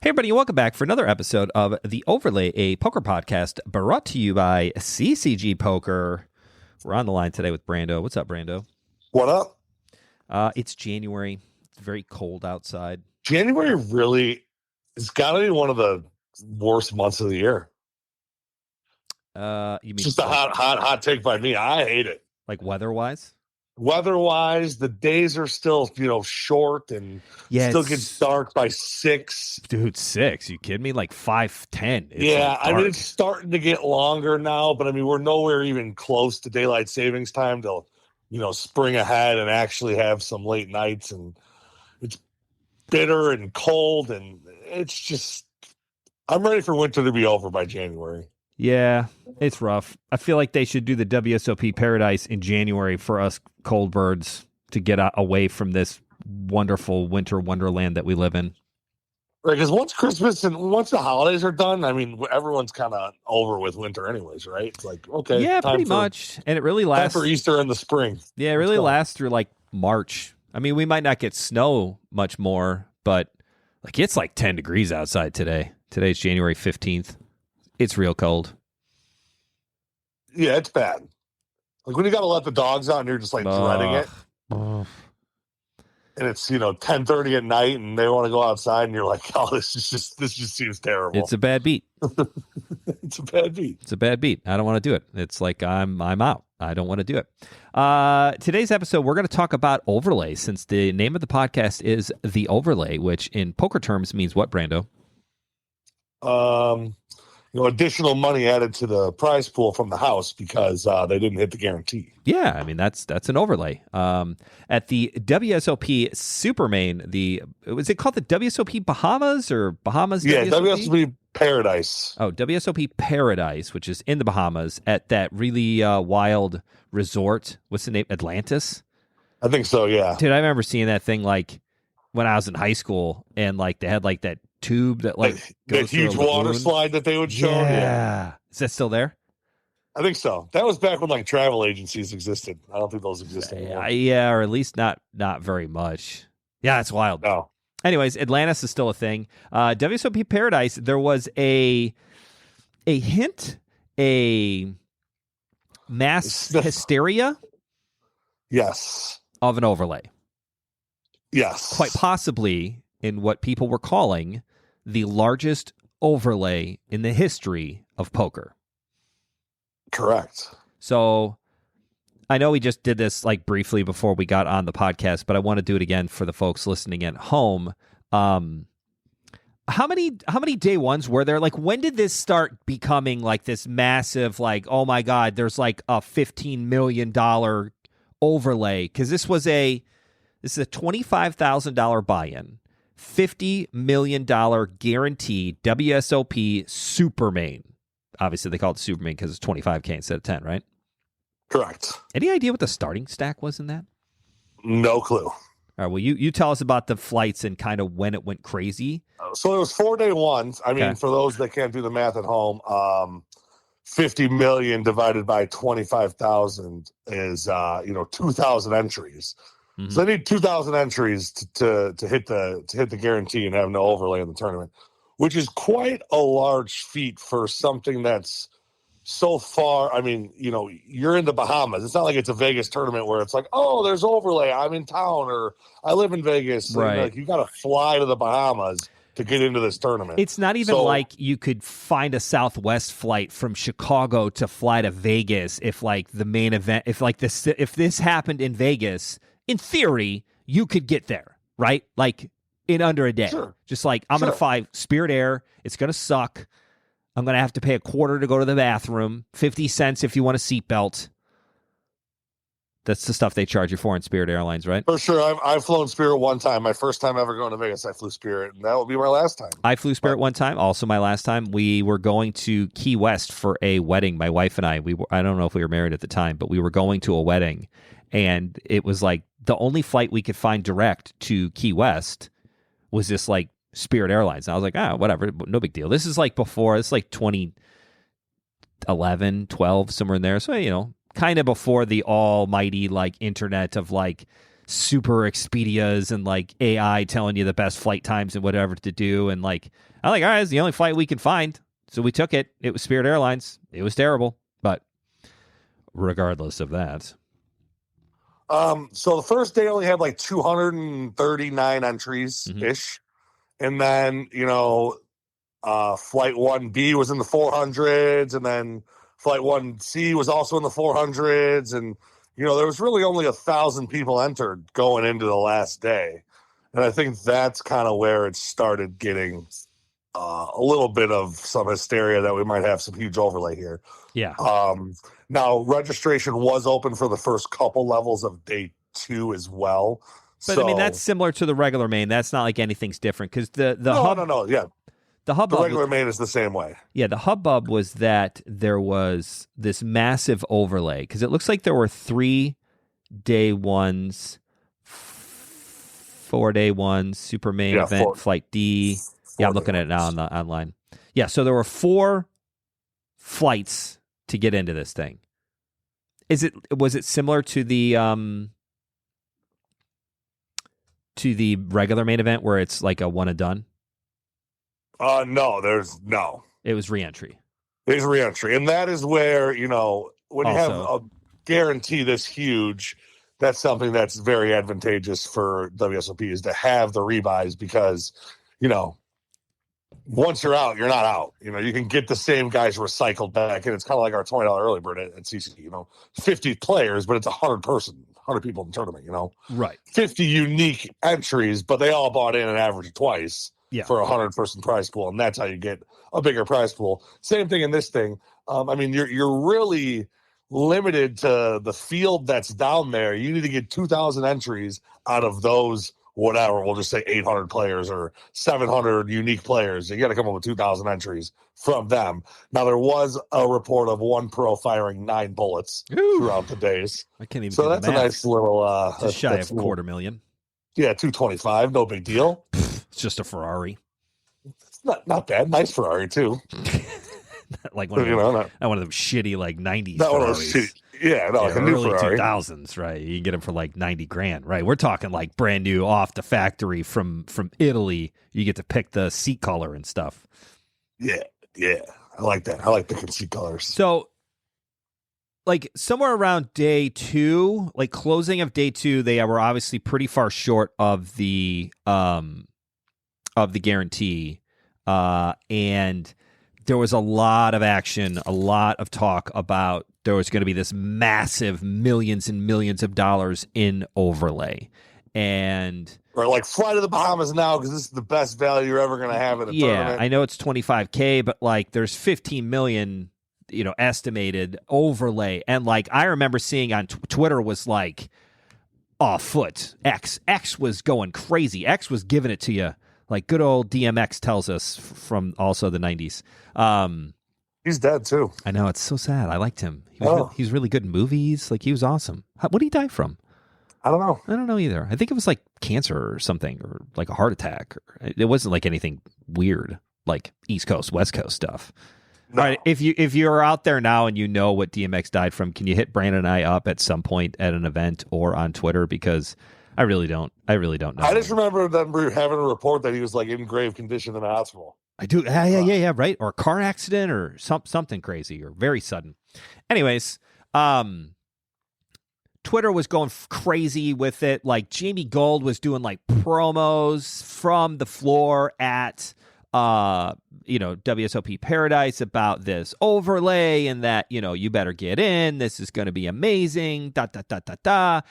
Hey, everybody, welcome back for another episode of The Overlay, a poker podcast brought to you by CCG Poker. We're on the line today with Brando. What's up, Brando? What up? It's January. It's very cold outside. January really has got to be one of the worst months of the year. You mean It's just a hot take by me. I hate it. like weather-wise? Weather-wise, the days are still, short and still gets dark by 6. Dude, 6? You kidding me? Like 5:10. Yeah, I mean, it's starting to get longer now, but I mean, we're nowhere even close to daylight savings time to, spring ahead and actually have some late nights. And it's bitter and cold, and it's just, I'm ready for winter to be over by January. Yeah, it's rough. I feel like they should do the WSOP Paradise in January for us cold birds to get away from this wonderful winter wonderland that we live in. Right, because once Christmas and once the holidays are done, I mean, everyone's kind of over with winter anyways, right? It's like, okay. Yeah, pretty much. And it really lasts. Time for Easter in the spring. Yeah, it really lasts through like March. I mean, we might not get snow much more, but like it's like 10 degrees outside today. Today's January 15th. It's real cold. Yeah, it's bad. Like when you got to let the dogs out and you're just like dreading it. And it's, 10:30 at night and they want to go outside and you're like, oh, this just seems terrible. It's a bad beat. It's a bad beat. It's a bad beat. I don't want to do it. It's like I'm out. I don't want to do it. Today's episode, we're going to talk about overlay, since the name of the podcast is The Overlay, which in poker terms means what, Brando? Additional money added to the prize pool from the house because they didn't hit the guarantee. Yeah, I mean, that's an overlay. At the WSOP Supermain, was it called the WSOP Bahamas or Bahamas? Yeah, WSOP? WSOP Paradise. Oh, WSOP Paradise, which is in the Bahamas at that really wild resort. What's the name? Atlantis? I think so, yeah. Dude, I remember seeing that thing like when I was in high school, and like they had like that tube that like that huge water slide that they would show. Yeah. Is that still there? I think so. That was back when like travel agencies existed. I don't think those exist anymore. Yeah, or at least not very much. Yeah, it's wild. No. Anyways, Atlantis is still a thing. WSOP Paradise, there was a hint, a mass hysteria. Yes. Of an overlay. Yes. Quite possibly in what people were calling the largest overlay in the history of poker. Correct. So I know we just did this like briefly before we got on the podcast, but I want to do it again for the folks listening at home. How many day ones were there? Like, when did this start becoming like this massive, like, oh my God, there's like a $15 million overlay? Because this is a $25,000 buy-in, $50 million guaranteed WSOP Supermain. Obviously, they call it Supermain because it's 25K instead of 10, right? Correct. Any idea what the starting stack was in that? No clue. All right, well, you tell us about the flights and kind of when it went crazy. So it was 4 day ones. I mean, for those that can't do the math at home, 50 million divided by 25,000 is 2,000 entries. Mm-hmm. So they need 2,000 entries to hit the guarantee and have no overlay in the tournament, which is quite a large feat for something that's so far. I mean, you're in the Bahamas. It's not like it's a Vegas tournament where it's like, oh, there's overlay. I'm in town or I live in Vegas. Right. Like you got to fly to the Bahamas to get into this tournament. It's not even like you could find a Southwest flight from Chicago to fly to Vegas if like the main event, if this happened in Vegas, in theory, you could get there, right? Like in under a day. Sure. Just like, I'm going to fly Spirit Air. It's going to suck. I'm going to have to pay $0.25 to go to the bathroom, 50 cents if you want a seatbelt. That's the stuff they charge you for in Spirit Airlines, right? For sure. I've flown Spirit one time. My first time ever going to Vegas, I flew Spirit, and that will be my last time. I flew Spirit one time, also my last time. We were going to Key West for a wedding, my wife and I. I don't know if we were married at the time, but we were going to a wedding, and it was like the only flight we could find direct to Key West was this like Spirit Airlines. And I was like, whatever, no big deal. This is like before, it's like 2011, 12, somewhere in there. So, kind of before the almighty like internet of like super Expedias and like AI telling you the best flight times and whatever to do. And like, I'm like, all right, it's the only flight we can find. So we took it. It was Spirit Airlines. It was terrible. But regardless of that. So the first day only had like 239 entries ish. And then, flight 1B was in the 400s, and then flight 1C was also in the 400s. And, there was really only 1,000 people entered going into the last day. And I think that's kind of where it started getting a little bit of some hysteria that we might have some huge overlay here. Yeah. Now, registration was open for the first couple levels of day 2 as well. But I mean, that's similar to the regular main. That's not like anything's different because the hub. No. Yeah. The regular main is the same way. Yeah. The hubbub was that there was this massive overlay because it looks like there were 3 day ones, 4 day ones, super main event, flight D. Yeah, I'm looking at it now on the online. Yeah. So there were 4 flights to get into this thing. Was it similar to the regular main event where it's like a one and done? No. It was reentry. There's reentry, and that is where when you have a guarantee this huge, that's something that's very advantageous for WSOP is to have the rebuys because once you're out, you're not out. You can get the same guys recycled back, and it's kind of like our $20 early bird at CC. 50 players, but it's 100 people in the tournament. Right? 50 unique entries, but they all bought in an average twice for a 100-person prize pool, and that's how you get a bigger prize pool. Same thing in this thing. You're really limited to the field that's down there. You need to get 2,000 entries out of those. Whatever, we'll just say 800 players or 700 unique players. You got to come up with 2,000 entries from them. Now, there was a report of one pro firing 9 bullets throughout the days. I can't even. So that's a nice little. Just shy of $250,000. Yeah, 225. No big deal. It's just a Ferrari. It's not bad. Nice Ferrari too. Like one of them, not one of them shitty like 90s. Not one of those shitty. Yeah, like a new early Ferrari. 2000s, right? You can get them for like $90,000, right? We're talking like brand new off the factory from Italy. You get to pick the seat color and stuff. Yeah. I like that. I like picking seat colors. So, like somewhere around day 2, like closing of day 2, they were obviously pretty far short of the guarantee, and there was a lot of action, a lot of talk about there was going to be this massive millions and millions of dollars in overlay. And or like fly to the Bahamas now because this is the best value you're ever going to have in a tournament. I know it's $25,000, but like there's 15 million, estimated overlay. And like I remember seeing on Twitter was like, foot X was going crazy. X was giving it to you. Like good old DMX tells us from also the 90s. He's dead too. I know, it's so sad. I liked him. He was really good in movies. Like he was awesome. What did he die from? I don't know. I don't know either. I think it was like cancer or something, or like a heart attack. It wasn't like anything weird, like East Coast, West Coast stuff. No. All right, if you're out there now and you know what DMX died from, can you hit Brandon and I up at some point at an event or on Twitter? Because I really don't know. I just remember them having a report that he was like in grave condition in the hospital. I do. Yeah, right. Or a car accident or something crazy or very sudden. Anyways, Twitter was going crazy with it. Like Jamie Gold was doing like promos from the floor at WSOP Paradise about this overlay and that, you better get in. This is going to be amazing. ... I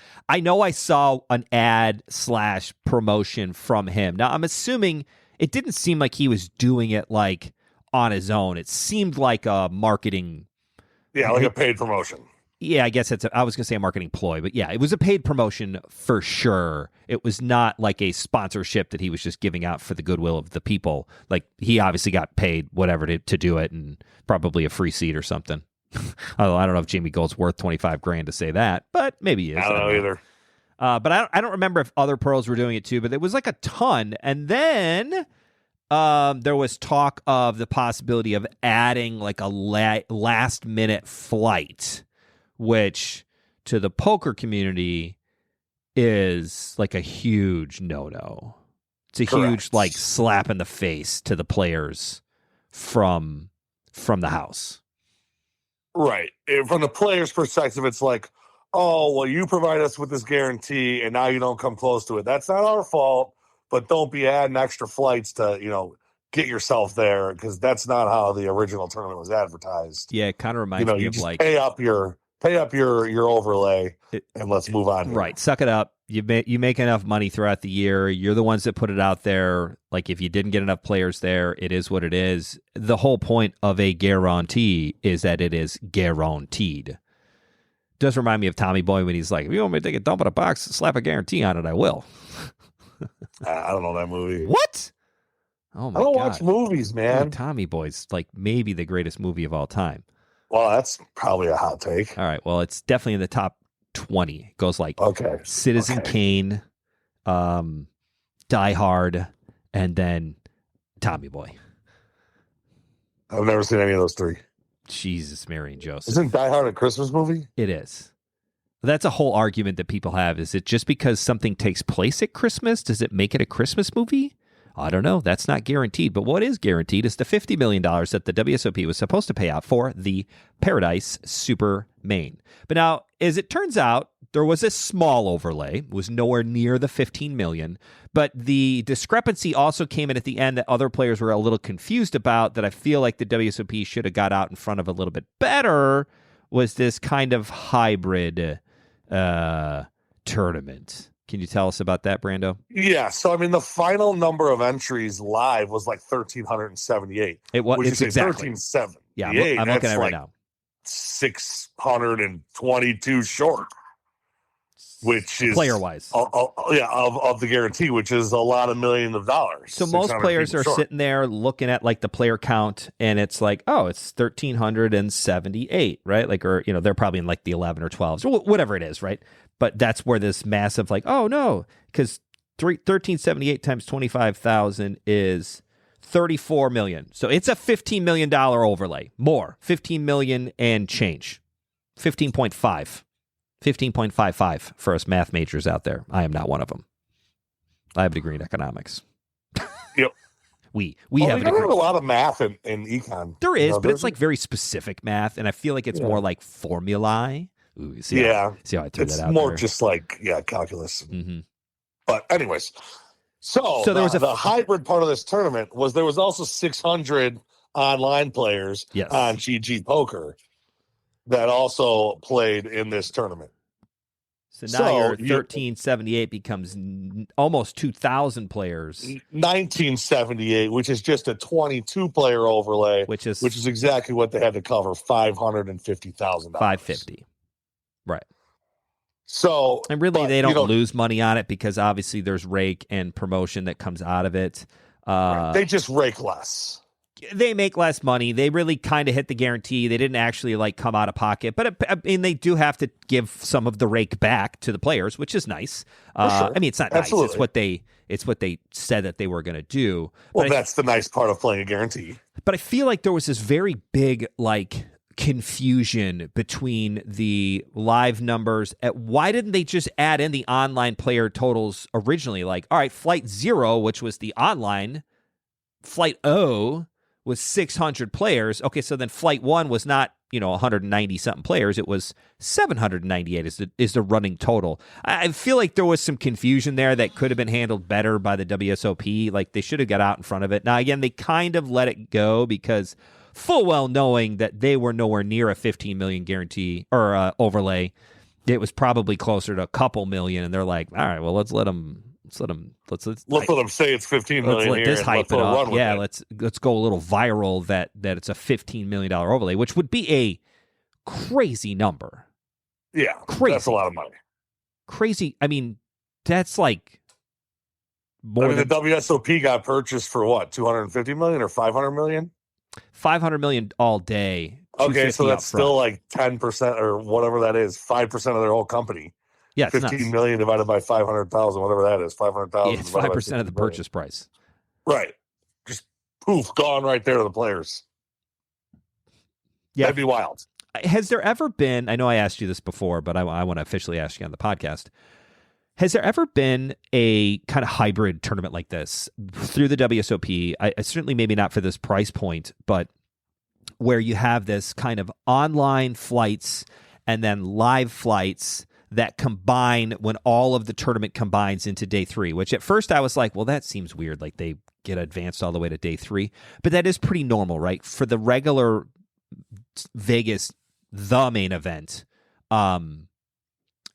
know I saw an ad / promotion from him. Now, I'm assuming it didn't seem like he was doing it like on his own. It seemed like a marketing. Yeah, like a paid promotion. Yeah, I guess I was going to say a marketing ploy, but yeah, it was a paid promotion for sure. It was not like a sponsorship that he was just giving out for the goodwill of the people. Like he obviously got paid whatever to do it and probably a free seat or something. Although I don't know if Jamie Gold's worth $25,000 to say that, but maybe he is. I don't know either. But I don't remember if other pros were doing it too, but it was like a ton. And then there was talk of the possibility of adding like a last minute flight, which to the poker community is like a huge no-no. It's a Correct. huge like slap in the face to the players from the house. Right. From the player's perspective, it's like, oh, well, you provide us with this guarantee and now you don't come close to it. That's not our fault, but don't be adding extra flights to, get yourself there, because that's not how the original tournament was advertised. Yeah, it kind of reminds me you of just like pay up your overlay and let's move on. Here. Right. Suck it up. You make enough money throughout the year. You're the ones that put it out there. Like if you didn't get enough players there, it is what it is. The whole point of a guarantee is that it is guaranteed. Does remind me of Tommy Boy when he's like, if you want me to take a dump in a box, slap a guarantee on it, I will. I don't know that movie. What? Oh my God. I don't watch movies, man. Dude, Tommy Boy's like maybe the greatest movie of all time. Well, that's probably a hot take. All right. Well, it's definitely in the top 20. It goes like Citizen Kane, Die Hard, and then Tommy Boy. I've never seen any of those three. Jesus, Mary and Joseph. Isn't Die Hard a Christmas movie? It is. That's a whole argument that people have. Is it just because something takes place at Christmas, does it make it a Christmas movie? I don't know. That's not guaranteed. But what is guaranteed is the $50 million that the WSOP was supposed to pay out for the Paradise Super Main. But now, as it turns out, there was a small overlay. It was nowhere near the $15 million. But the discrepancy also came in at the end that other players were a little confused about, that I feel like the WSOP should have got out in front of a little bit better, was this kind of hybrid tournament. Can you tell us about that, Brando? Yeah. So, the final number of entries live was like 1,378. It's exactly 1,378. Yeah, I'm looking at it right now. 622 short, which is player-wise. Of the guarantee, which is a lot of millions of dollars. So most players are sitting there looking at like the player count, and it's like, oh, it's 1,378, right? Like, or they're probably in like the 11 or 12s or whatever it is, right? But that's where this massive like, oh no, because 1,378 times 25,000 is 34 million. So it's a $15 million overlay. More, 15 million and change, 15.55 for us math majors out there. I am not one of them. I have a degree in economics. Yep. We have a degree. A lot of math in econ. There is, but it's like very specific math, and I feel like it's more like formulae. Ooh, see how I threw that out. It's more there. Just like calculus. Mm-hmm. But anyways, so there was the hybrid part of this tournament was there was also 600 online players on GG Poker that also played in this tournament. So now your 1,378 becomes almost 2,000 players. 1,978, which is just a 22-player overlay, which is exactly what they had to cover, $550,000. $550. Right. So, and really, they don't lose money on it because obviously there's rake and promotion that comes out of it. Right. They just rake less. They make less money. They really kind of hit the guarantee. They didn't actually like come out of pocket, but they do have to give some of the rake back to the players, which is nice. Sure. It's not Absolutely. nice. It's what they said that they were going to do. Well, that's the nice part of playing a guarantee. But I feel like there was this very big like confusion between the live numbers. Why didn't they just add in the online player totals originally? Like, all right, flight 0, which was the online, flight O was 600 players. Okay, so then flight 1 was not 190 something players. It was 798 is the running total. I feel like there was some confusion there that could have been handled better by the WSOP. Like they should have got out in front of it. Now again, they kind of let it go because full well knowing that they were nowhere near a 15 million guarantee or overlay. It was probably closer to a couple million, and they're like, all right, well, let's let them say it's 15 million. Let's let this hype it up. Yeah, let's go a little viral that it's a $15 million overlay, which would be a crazy number. Yeah, crazy. That's a lot of money. Crazy. That's like more. The WSOP got purchased for what, 250 million or 500 million? 500 million all day. Okay, so that's still like 10% or whatever that is, 5% of their whole company. Yeah, 15 million divided by 500,000, whatever that is, 500,000. Yeah, it's 5% of the purchase price. Right. Just poof, gone right there to the players. Yeah. That'd be wild. Has there ever been, I know I asked you this before, but I want to officially ask you on the podcast. Has there ever been a kind of hybrid tournament like this through the WSOP? I certainly maybe not for this price point, but where you have this kind of online flights and then live flights that combine when all of the tournament combines into day 3, which at first I was like, well, that seems weird. Like they get advanced all the way to day 3, but that is pretty normal, right? For the regular Vegas, the main event,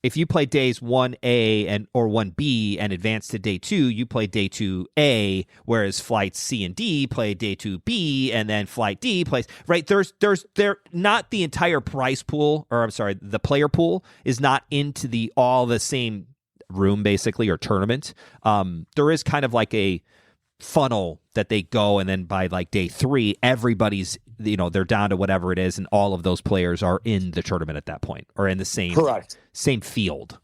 if you play days 1A or 1B and advance to day 2, you play day 2A, whereas flights C and D play day 2B, and then flight D plays, right? They're not the entire prize pool, or I'm sorry, the player pool is not into all the same room, basically, or tournament. There is kind of like a funnel that they go, and then by like day 3, everybody's, they're down to whatever it is, and all of those players are in the tournament at that point, or in the same field.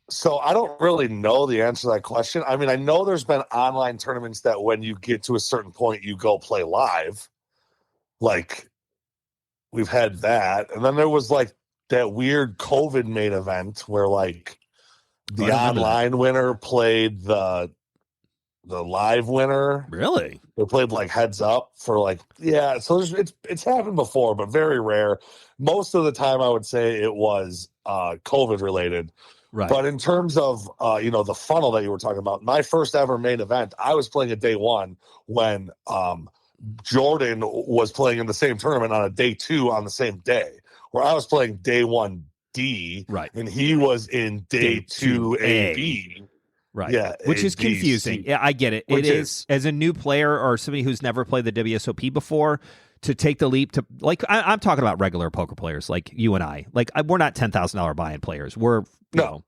So I don't really know the answer to that question. I mean, I know there's been online tournaments that when you get to a certain point, you go play live. Like, we've had that. And then there was like that weird COVID main event where like the online winner played the live winner. Really? They played like heads up for like, yeah. So it's happened before, but very rare. Most of the time, I would say it was COVID related. Right. But in terms of the funnel that you were talking about, my first ever main event, I was playing at day 1 when Jordan was playing in the same tournament on a day 2 on the same day, where I was playing day 1D, right, and he was in day 2AB. Right. Yeah. Which is confusing. Yeah, I get it. It is, as a new player or somebody who's never played the WSOP before, to take the leap to, like, I'm talking about regular poker players like you and I. Like, we're not $10,000 buy-in players. We're, you know,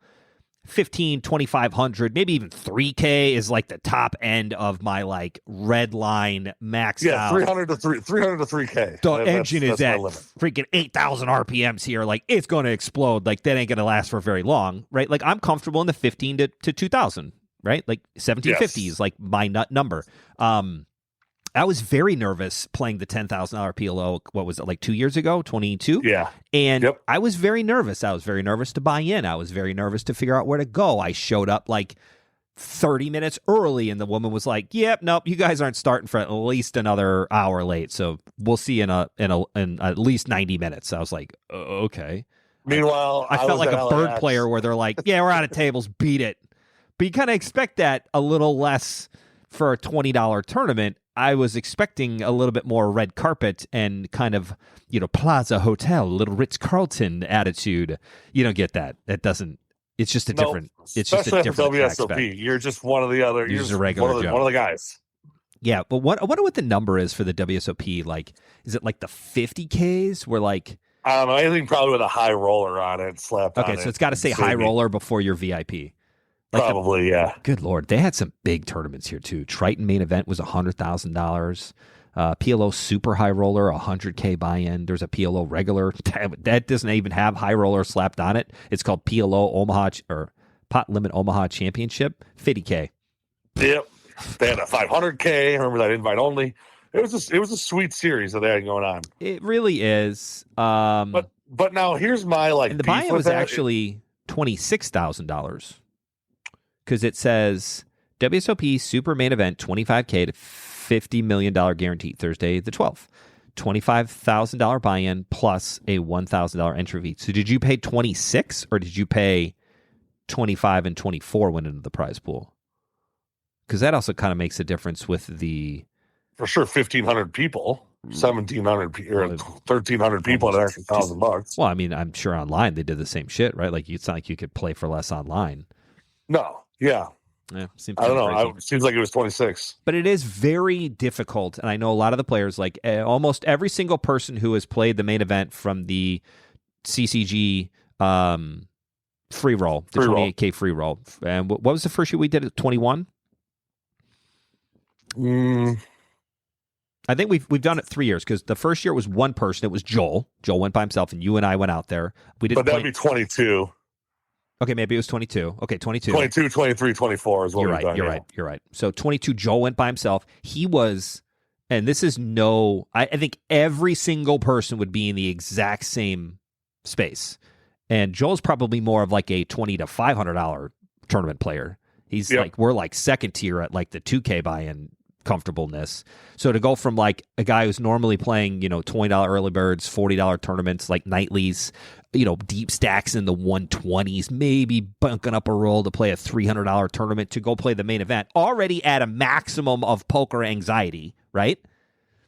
15, 2,500, maybe even 3K is like the top end of my like red line max out. 300 to 3K. The engine is at freaking 8,000 RPMs here. Like, it's going to explode. Like, that ain't going to last for very long, right? Like, I'm comfortable in the 15 to 2,000, right? Like 1750 is like my nut number. I was very nervous playing the $10,000 PLO. What was it, like 2 years ago, 22? Yeah. And I was very nervous. I was very nervous to buy in. I was very nervous to figure out where to go. I showed up like 30 minutes early, and the woman was like, "Yep, nope, you guys aren't starting for at least another hour late. So we'll see in at least 90 minutes." I was like, "Okay." Meanwhile, I felt like a bird player where they're like, "Yeah, we're out of tables, beat it." But you kind of expect that a little less for a $20 tournament. I was expecting a little bit more red carpet and kind of, Plaza Hotel, little Ritz-Carlton attitude. You don't get that. That doesn't. It's just a different. It's just a different WSOP. You're just one of the other. You're just a regular one of the guys. Yeah, but I wonder what the number is for the WSOP. Like, is it like the 50Ks? Where like, I don't know. Anything probably with a high roller on it, slapped on it. Okay, so it's got to say high roller before your VIP. Like probably, yeah. Good Lord. They had some big tournaments here, too. Triton main event was $100,000. PLO super high roller, $100K buy-in. There's a PLO regular. That doesn't even have high roller slapped on it. It's called PLO Omaha, or Pot Limit Omaha Championship, $50K. Yep. They had a $500K. Remember that invite only? It was a sweet series that they had going on. It really is. But now here's my and the buy-in was actually $26,000. Because it says WSOP Super Main Event, $25K to $50 million guaranteed, Thursday the 12th. $25,000 buy-in plus a $1,000 entry fee. So did you pay 26 or did you pay 25 and 24 went into the prize pool? Because that also kind of makes a difference with the... For sure, 1,500 people, 1,700 or 1,300 people at an extra $1,000. Well, I mean, I'm sure online they did the same shit, right? Like, it's not like you could play for less online. No. Yeah. I don't know. It seems like it was 26. But it is very difficult. And I know a lot of the players, like almost every single person who has played the main event from the CCG free roll, the 28K free roll. And what was the first year we did at 21? I think we've done it 3 years because the first year was one person. It was Joel. Joel went by himself, and you and I went out there. We didn't. But that would be 22. Okay, maybe it was 22. Okay, 22. 22, 23, 24 is what we've done. You're right. So 22, Joel went by himself. He was, and this is I think every single person would be in the exact same space. And Joel's probably more of like a $20 to $500 tournament player. He's like, we're like second tier at like the 2K buy-in comfortableness. So to go from like a guy who's normally playing, $20 early birds, $40 tournaments, like nightlies, deep stacks in the 120s, maybe bunking up a roll to play a $300 tournament to go play the main event, already at a maximum of poker anxiety, right?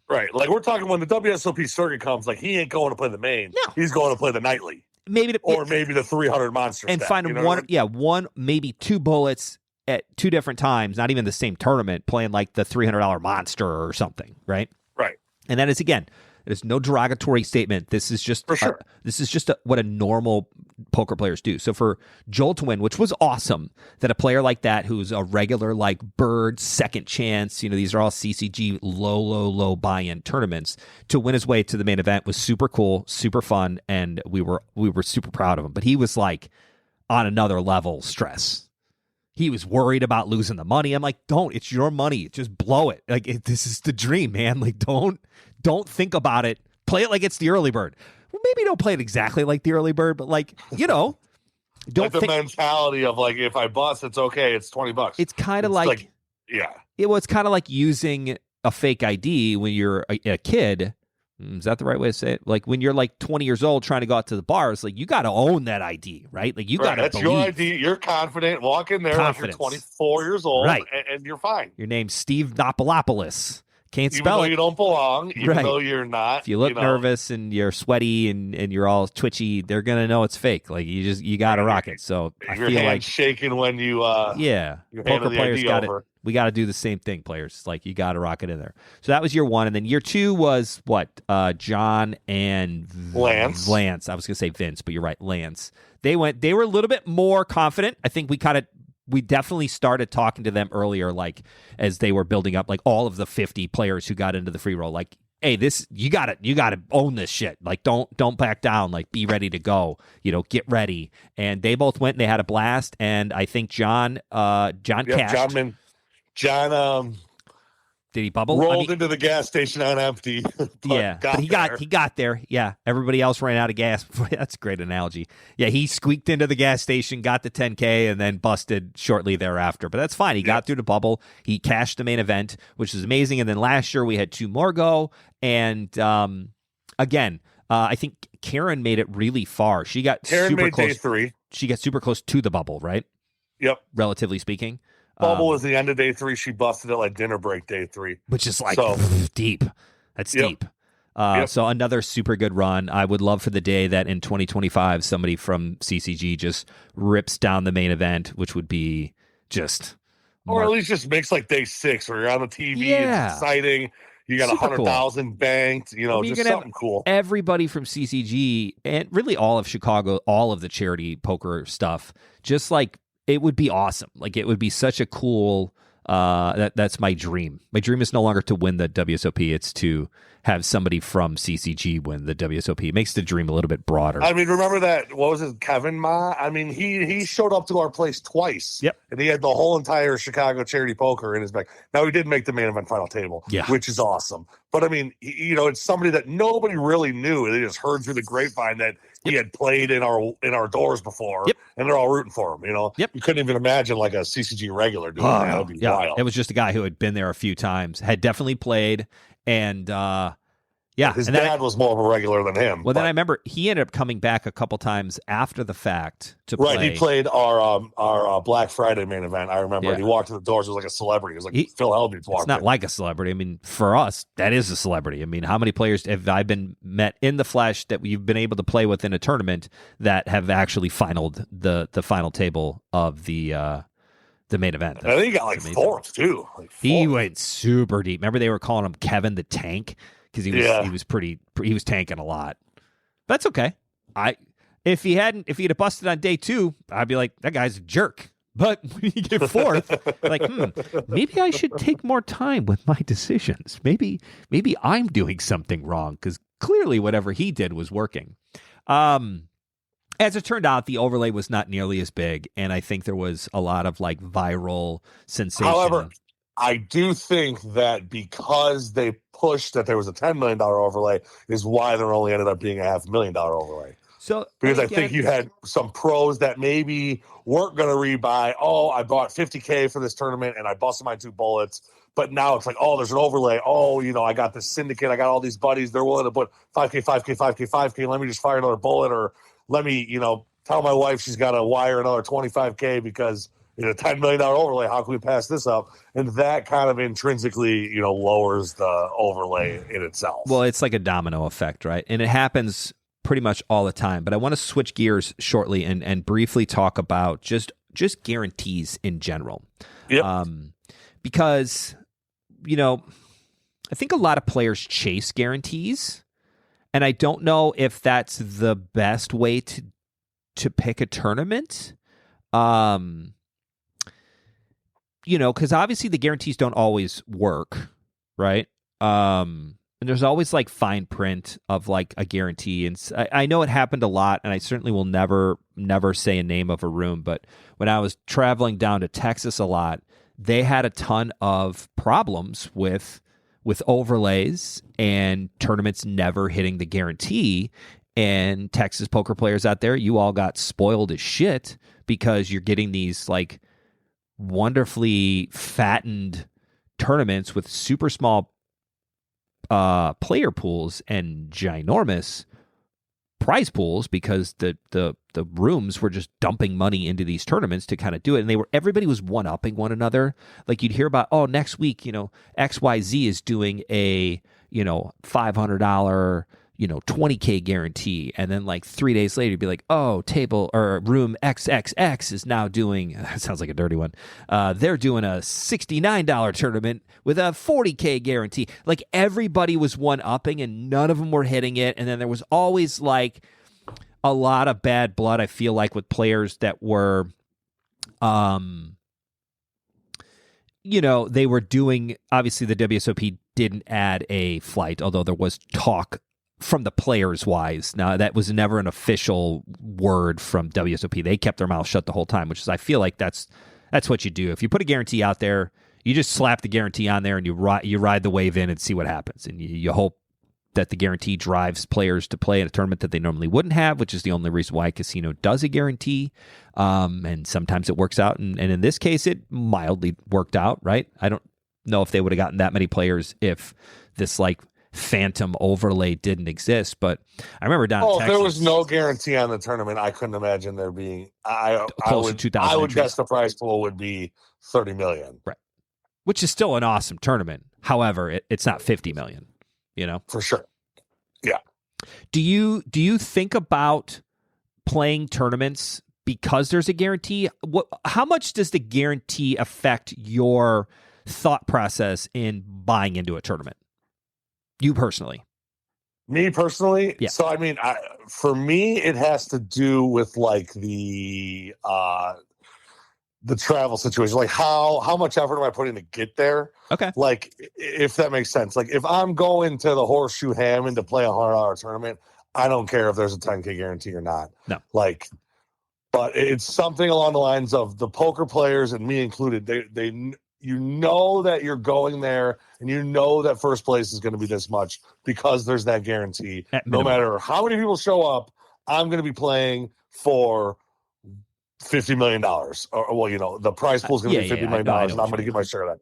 Right. Like we're talking when the WSOP circuit comes, like he ain't going to play the main. No. He's going to play the nightly. Maybe the 300 monster and stack, find one, maybe two bullets at two different times, not even the same tournament, playing like the $300 monster or something, right? Right. And that is, again, it is no derogatory statement. This is just for sure. This is just what a normal poker players do. So for Joel to win, which was awesome, that a player like that who's a regular like Bird second chance, these are all CCG low buy-in tournaments, to win his way to the main event was super cool, super fun, and we were super proud of him. But he was like on another level stress. He was worried about losing the money. I'm like, don't. It's your money. Just blow it. Like this is the dream, man. Like don't think about it. Play it like it's the early bird. Well, maybe don't play it exactly like the early bird, but like don't like the mentality of like if I bust, it's okay. It's $20. It's kind of like yeah. It's kind of like using a fake ID when you're a kid. Is that the right way to say it? Like when you're like 20 years old trying to go out to the bars, like you got to own that ID, right? Like you got to That's believe. your ID. You're confident. Walk in there like you're 24 years old, right? And you're fine. Your name's Steve Napolopoulos. Can't even spell though it. you don't belong, even though you're not. If you look nervous and you're sweaty and you're all twitchy, they're gonna know it's fake. Like you got to rock it. So I feel like shaking when you poker players got it. We got to do the same thing, players. Like you got to rock it in there. So that was year one, and then year two was what? John and Lance. I was gonna say Vince, but you're right, Lance. They were a little bit more confident. I think we definitely started talking to them earlier, like as they were building up, like all of the 50 players who got into the free roll. Like, hey, you got to own this shit. Like, don't back down. Like, be ready to go. Get ready. And they both went and they had a blast. And I think John cashed. Did he bubble? Rolled into the gas station on empty. but he got there. Yeah, everybody else ran out of gas. That's a great analogy. Yeah, he squeaked into the gas station, got the 10K, and then busted shortly thereafter. But that's fine. He got through the bubble. He cashed the main event, which is amazing. And then last year we had two more go. And again, I think Karen made it really far. Karen made close. Day 3. She got super close to the bubble, right? Yep. Relatively speaking. Bubble was the end of day 3. She busted it like dinner break day 3. Which is like deep. That's deep. So another super good run. I would love for the day that in 2025, somebody from CCG just rips down the main event, which would be just... Or at least just makes like day 6 where you're on the TV. It's exciting. You got 100,000 banked, just something cool. Everybody from CCG and really all of Chicago, all of the charity poker stuff, just like it would be awesome. Like it would be such a cool. That's my dream. My dream is no longer to win the WSOP; it's to have somebody from CCG win the WSOP. It makes the dream a little bit broader. I mean, remember that? What was it, Kevin Ma? I mean, he showed up to our place twice. Yep, and he had the whole entire Chicago charity poker in his bag. Now he did make the main event final table, which is awesome. But I mean, it's somebody that nobody really knew. They just heard through the grapevine that he had played in our doors before, and they're all rooting for him. You couldn't even imagine like a CCG regular doing that. That would be wild. It was just a guy who had been there a few times, had definitely played, and his dad was more of a regular than him. Well, then I remember he ended up coming back a couple times after the fact to play. Right, he played our Black Friday main event. I remember, and he walked to the doors. It was like a celebrity. It was like Phil Hellmuth walked. It's not like a celebrity. I mean, for us, that is a celebrity. I mean, how many players have I been met in the flesh that we've been able to play with in a tournament that have actually finaled the final table of the main event? I think he got like fourth too. He went super deep. Remember, they were calling him Kevin the Tank. Because he was tanking a lot. That's okay. If he'd have busted on day 2, I'd be like, that guy's a jerk. But when you get fourth, like, maybe I should take more time with my decisions. Maybe I'm doing something wrong because clearly whatever he did was working. As it turned out, the overlay was not nearly as big, and I think there was a lot of like viral sensation. However, I do think that because they pushed that there was a $10 million overlay is why there only ended up being a $500,000 overlay. because I think you had some pros that maybe weren't going to rebuy. Oh, I bought $50K for this tournament and I busted my 2 bullets. But now it's like, oh, there's an overlay. Oh, I got this syndicate. I got all these buddies. They're willing to put 5K, 5K, 5K, 5K. Let me just fire another bullet, or let me, tell my wife she's got to wire another 25K because $10 million overlay. How can we pass this up? And that kind of intrinsically, lowers the overlay in itself. Well, it's like a domino effect, right? And it happens pretty much all the time. But I want to switch gears shortly and briefly talk about just guarantees in general. Yep. Because I think a lot of players chase guarantees, and I don't know if that's the best way to pick a tournament. Because obviously the guarantees don't always work, right? And there's always like fine print of like a guarantee, and I know it happened a lot, and I certainly will never say a name of a room. But when I was traveling down to Texas a lot, they had a ton of problems with overlays and tournaments never hitting the guarantee. And Texas poker players out there, you all got spoiled as shit because you're getting these like wonderfully fattened tournaments with super small player pools and ginormous prize pools because the rooms were just dumping money into these tournaments to kind of do it, and everybody was one-upping one another. Like you'd hear about, oh, next week, XYZ is doing a $500 20K guarantee, and then like 3 days later you'd be like, oh, table or room XXX is now doing, that sounds like a dirty one, they're doing a $69 tournament with a 40K guarantee. Like everybody was one-upping and none of them were hitting it. And then there was always like a lot of bad blood, I feel like, with players that were they were doing, obviously the WSOP didn't add a flight, although there was talk from the players wise. Now, that was never an official word from WSOP. They kept their mouth shut the whole time, which is, I feel like that's what you do. If you put a guarantee out there, you just slap the guarantee on there and you ride the wave in and see what happens. And you hope that the guarantee drives players to play in a tournament that they normally wouldn't have, which is the only reason why a casino does a guarantee. And sometimes it works out. And in this case, it mildly worked out, right? I don't know if they would have gotten that many players if this like phantom overlay didn't exist. But I remember down in Texas, if there was no guarantee on the tournament, I couldn't imagine there being I would guess the prize pool would be 30 million, right? Which is still an awesome tournament. However, it's not 50 million, for sure. Yeah. Do you think about playing tournaments because there's a guarantee? How much does the guarantee affect your thought process in buying into a tournament? You personally? Me personally? Yeah. So, I mean, for me, it has to do with like the travel situation. Like how much effort am I putting to get there? Okay. Like, if that makes sense. Like, if I'm going to the Horseshoe Hammond to play a $100 tournament, I don't care if there's a 10K guarantee or not. No. Like, but it's something along the lines of the poker players, and me included, they that you're going there and that first place is going to be this much because there's that guarantee. No matter how many people show up, I'm going to be playing for $50 million. Or, the prize pool is going to be $50 million, and I'm going to get my share of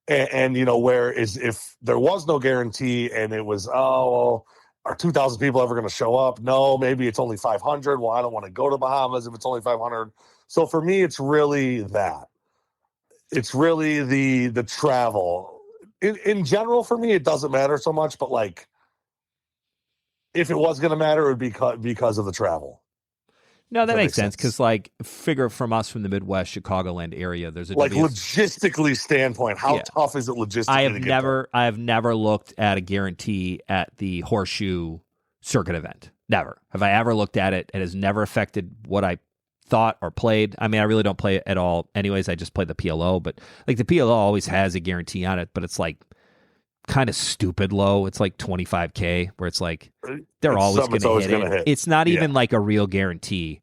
that. And whereas if there was no guarantee and it was, are 2,000 people ever going to show up? No, maybe it's only 500. Well, I don't want to go to Bahamas if it's only 500. So for me, it's really that. It's really the travel. In general, for me, it doesn't matter so much. But like, if it was going to matter, it would be because of the travel. No, that makes sense. Because like, figure from us from the Midwest, Chicagoland area, there's a logistically standpoint. How tough is it logistically? I have never looked at a guarantee at the Horseshoe Circuit event. Never have I ever looked at it. It has never affected what I thought or played. I mean, I really don't play it at all. Anyways, I just play the PLO. But like the PLO always has a guarantee on it, but it's like kind of stupid low. It's like 25K, where it's like they're always going to hit it. It's not even like a real guarantee.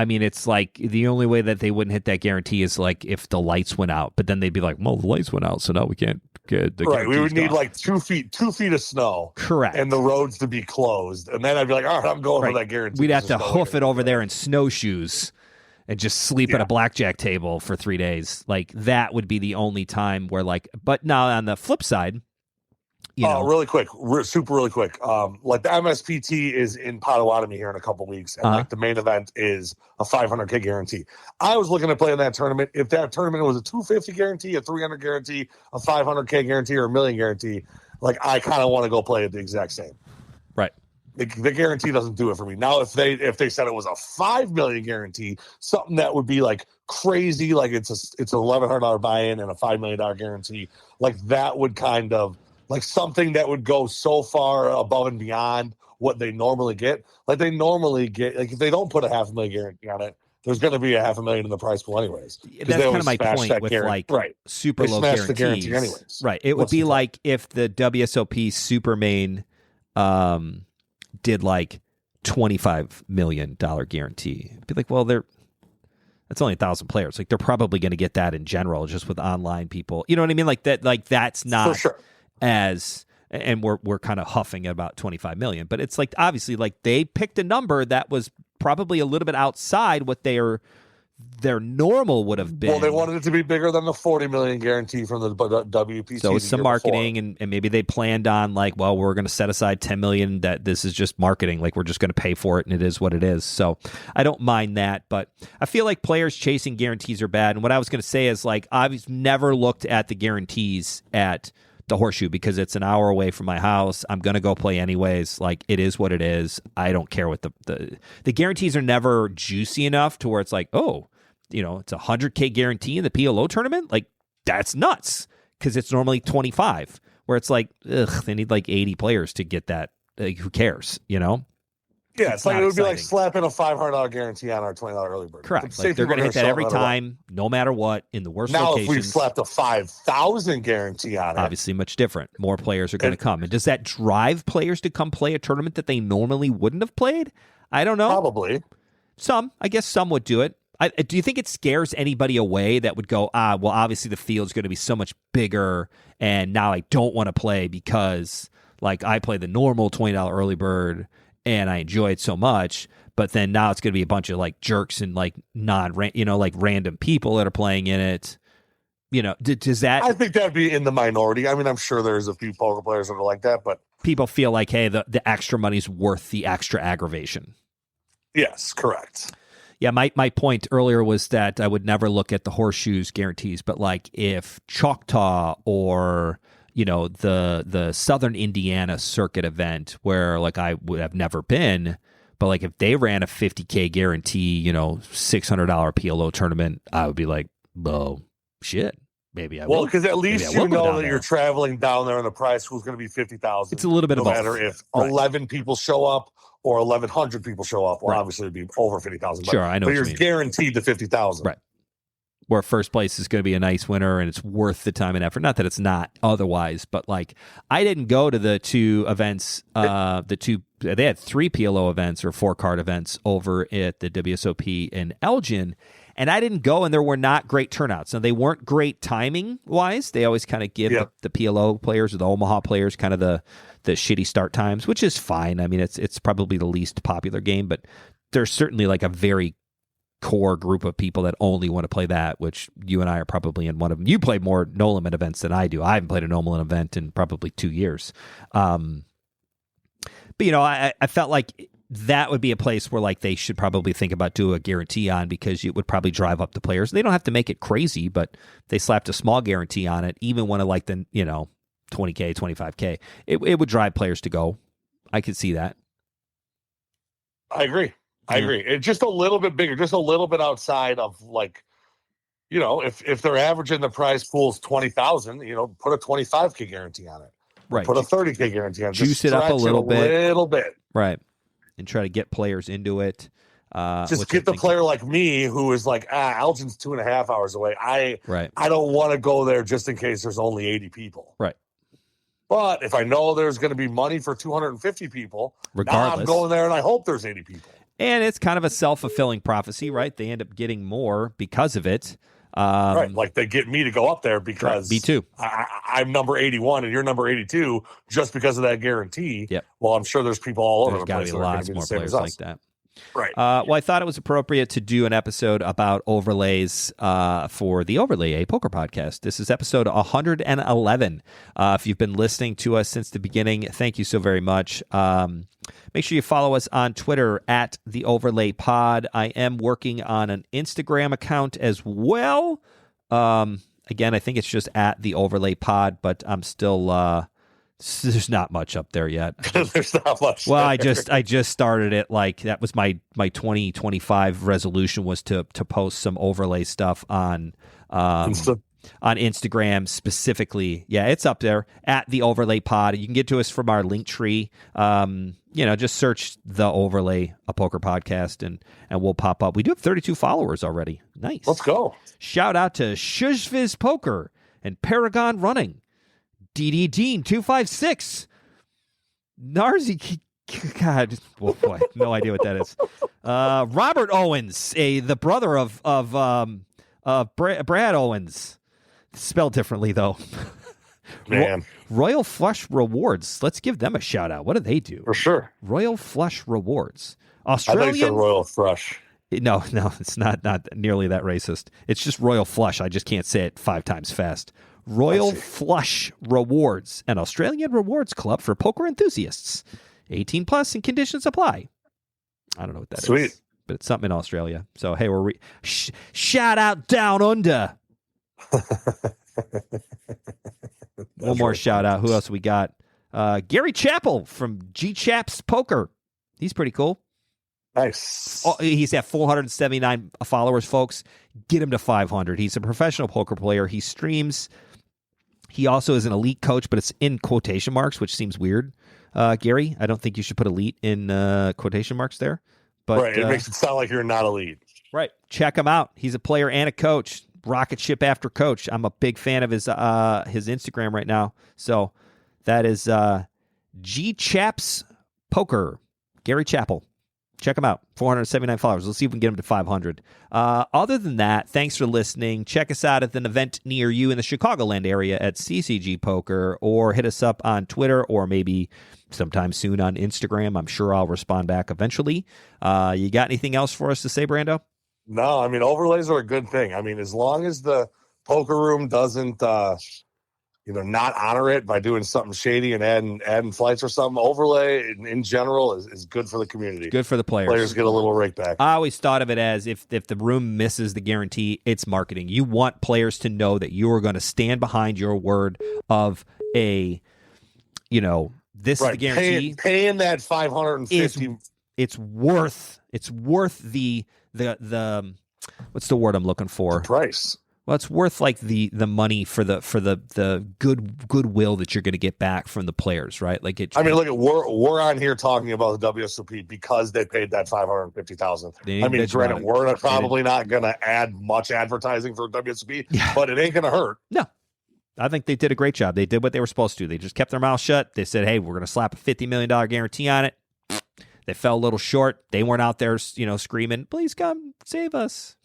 I mean, it's like the only way that they wouldn't hit that guarantee is like if the lights went out. But then they'd be like, well, the lights went out, so now we can't get the right. We would need gone. like 2 feet of snow. Correct. And the roads to be closed. And then I'd be like, all right, I'm going for that guarantee. We'd have to hoof it over there in snowshoes and just sleep at a blackjack table for 3 days. Like that would be the only time where like, but now on the flip side, you know, really quick, super really quick. Like the MSPT is in Potawatomi here in a couple weeks, and like the main event is a 500K guarantee. I was looking to play in that tournament. If that tournament was a 250 guarantee, a 300 guarantee, a 500K guarantee, or a million guarantee, like I kind of want to go play at the exact same. Right. The guarantee doesn't do it for me. Now, if they said it was a 5 million guarantee, something that would be like crazy, like it's $1,100 buy-in and a $5 million guarantee, like that would kind of like something that would go so far above and beyond what they normally get. Like they normally get, like if they don't put a $500,000 guarantee on it, there's going to be a $500,000 in the price pool anyways. That's kind of my point with like super low guarantees. The guarantee anyways. Right. It would be like if the WSOP Super Main did like $25 million guarantee. It'd be like, well, that's only 1,000 players. Like they're probably going to get that in general, just with online people. You know what I mean? Like that. Like that's not for sure. And we're kind of huffing at about 25 million, but it's like obviously like they picked a number that was probably a little bit outside what their normal would have been. Well, they wanted it to be bigger than the 40 million guarantee from the WPC. So it's some marketing, and maybe they planned on like, well, we're going to set aside 10 million. That this is just marketing. Like we're just going to pay for it, and it is what it is. So I don't mind that, but I feel like players chasing guarantees are bad. And what I was going to say is like I've never looked at the guarantees at the Horseshoe because it's an hour away from my house. I'm going to go play anyways. Like it is what it is. I don't care what the guarantees are never juicy enough to where it's like, oh, you know, it's a 100K guarantee in the PLO tournament. Like that's nuts because it's normally 25 where it's like, ugh, they need like 80 players to get that. Like, who cares, you know? Yeah, it's like it would be like slapping a $500 guarantee on our $20 early bird. Correct. Like they're going to hit that every time, no matter what, in the worst locations. Now, if we slapped a 5,000 guarantee on it, obviously much different. More players are going to come. And does that drive players to come play a tournament that they normally wouldn't have played? I don't know. Probably. I guess some would do it. Do you think it scares anybody away that would go, well, obviously the field's going to be so much bigger, and now I don't want to play because, like, I play the normal $20 early bird, and I enjoy it so much, but then now it's going to be a bunch of like jerks and like like random people that are playing in it. You know, does that? I think that'd be in the minority. I mean, I'm sure there's a few poker players that are like that, but people feel like, hey, the extra money's worth the extra aggravation. Yes, correct. Yeah, my point earlier was that I would never look at the Horseshoes guarantees, but like if Choctaw or the Southern Indiana circuit event where like I would have never been, but like if they ran a 50K guarantee, $600 PLO tournament, I would be like, oh shit, maybe I will. Well, because at least you know that you're traveling down there and the prize pool is going to be 50,000. It's a little bit of both. No matter if 11 people show up or 1,100 people show up. Well, obviously it'd be over 50,000. Sure, I know. But you're guaranteed the 50,000. Right. Where first place is going to be a nice winner and it's worth the time and effort. Not that it's not otherwise, but like I didn't go to the two events, they had 3 PLO events or 4 card events over at the WSOP in Elgin, and I didn't go, and there were not great turnouts. Now, they weren't great timing wise. They always kind of give the PLO players or the Omaha players kind of the shitty start times, which is fine. I mean, it's probably the least popular game, but there's certainly like a very core group of people that only want to play that, which you and I are probably in one of them. You play more no limit events than I do. I haven't played a no limit event in probably 2 years. But I felt like that would be a place where like they should probably think about doing a guarantee on, because it would probably drive up the players. They don't have to make it crazy, but they slapped a small guarantee on it, even when it like the 20K, 25K, it would drive players to go. I could see that. I agree. It's just a little bit bigger, just a little bit outside of like, if they're averaging the prize pool's 20,000, put a 25K guarantee on it. Right. Put a 30K guarantee on it. Juice it up a little bit. Right. And try to get players into it. Just get the player like me who is like, Elgin's 2.5 hours away. I don't want to go there just in case there's only 80 people. Right. But if I know there's going to be money for 250 people, regardless, I'm going there and I hope there's 80 people. And it's kind of a self-fulfilling prophecy, right? They end up getting more because of it. Right, like they get me to go up there because me too. I'm number 81 and you're number 82 just because of that guarantee. Yep. Well, I'm sure there's people all over the place. There's got to be lots more players like that. Right. Well, I thought it was appropriate to do an episode about overlays for the Overlay, a poker podcast. This is episode 111. If you've been listening to us since the beginning, thank you so very much. Make sure you follow us on Twitter at the Overlay Pod. I am working on an Instagram account as well. Again, I think it's just at the Overlay Pod, but I'm still there's not much up there yet. There's not much. Well, I just started it. Like that was my 2025 resolution was to post some overlay stuff on Instagram specifically. Yeah, it's up there at the Overlay Pod. You can get to us from our link tree. Just search the Overlay, a poker podcast, and we'll pop up. We do have 32 followers already. Nice. Let's go. Shout out to Shuzviz Poker and Paragon Running. DD Dean 256. Narzi, God, oh boy, no idea what that is. Robert Owens, the brother of Brad Owens, spelled differently though. Man, Royal Flush Rewards. Let's give them a shout out. What do they do? For sure. Royal Flush Rewards. Australian. I think it's Royal Flush. No, it's not nearly that racist. It's just Royal Flush. I just can't say it 5 times fast. Royal Flush Rewards, an Australian rewards club for poker enthusiasts. 18 plus and conditions apply. I don't know what that is. But it's something in Australia. So, hey, we're shout out down under. One more shout out. Who else we got? Gary Chappell from G Chaps Poker. He's pretty cool. Nice. Oh, he's at 479 followers, folks. Get him to 500. He's a professional poker player. He streams. He also is an elite coach, but it's in quotation marks, which seems weird. Gary, I don't think you should put elite in quotation marks there. But, right, it makes it sound like you're not elite. Right. Check him out. He's a player and a coach. Rocket ship after coach. I'm a big fan of his Instagram right now. So that is G Chaps Poker. Gary Chappell. Check him out. 479 followers. Let's see if we can get him to 500. Other than that, thanks for listening. Check us out at an event near you in the Chicagoland area at CCG Poker, or hit us up on Twitter, or maybe sometime soon on Instagram. I'm sure I'll respond back eventually. You got anything else for us to say, Brando? No, I mean, overlays are a good thing. I mean, as long as the poker room doesn't not honor it by doing something shady and adding flights or something, overlay in general is good for the community. Good for the players. Players get a little rake back. I always thought of it as if the room misses the guarantee, it's marketing. You want players to know that you are going to stand behind your word of this is the guarantee. Paying that $550. It's worth the what's the word I'm looking for? The price. Well, it's worth like the money for the goodwill that you're going to get back from the players, right? Like it. I mean, look at we're on here talking about the WSOP because they paid that $550,000. I mean, granted, we're probably not going to add much advertising for WSOP, but it ain't going to hurt. No, I think they did a great job. They did what they were supposed to. They just kept their mouth shut. They said, "Hey, we're going to slap a $50 million guarantee on it." They fell a little short. They weren't out there, screaming, "Please come save us.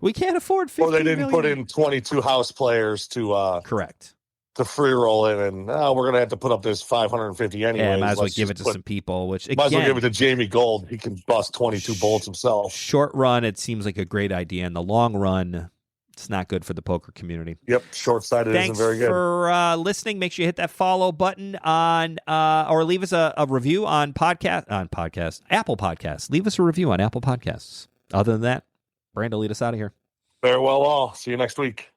We can't afford $50 million." Or they didn't put in 22 house players to correct to free roll it, and we're gonna have to put up this 550 anyway. Yeah, might as well give it to some people. Which again, might as well give it to Jamie Gold. He can bust 22 bullets himself. Short run, it seems like a great idea. In the long run, it's not good for the poker community. Yep, short-sighted isn't very good. Thanks for listening. Make sure you hit that follow button on, or leave us a review on Apple Podcasts. Leave us a review on Apple Podcasts. Other than that, Brando, lead us out of here. Farewell all. See you next week.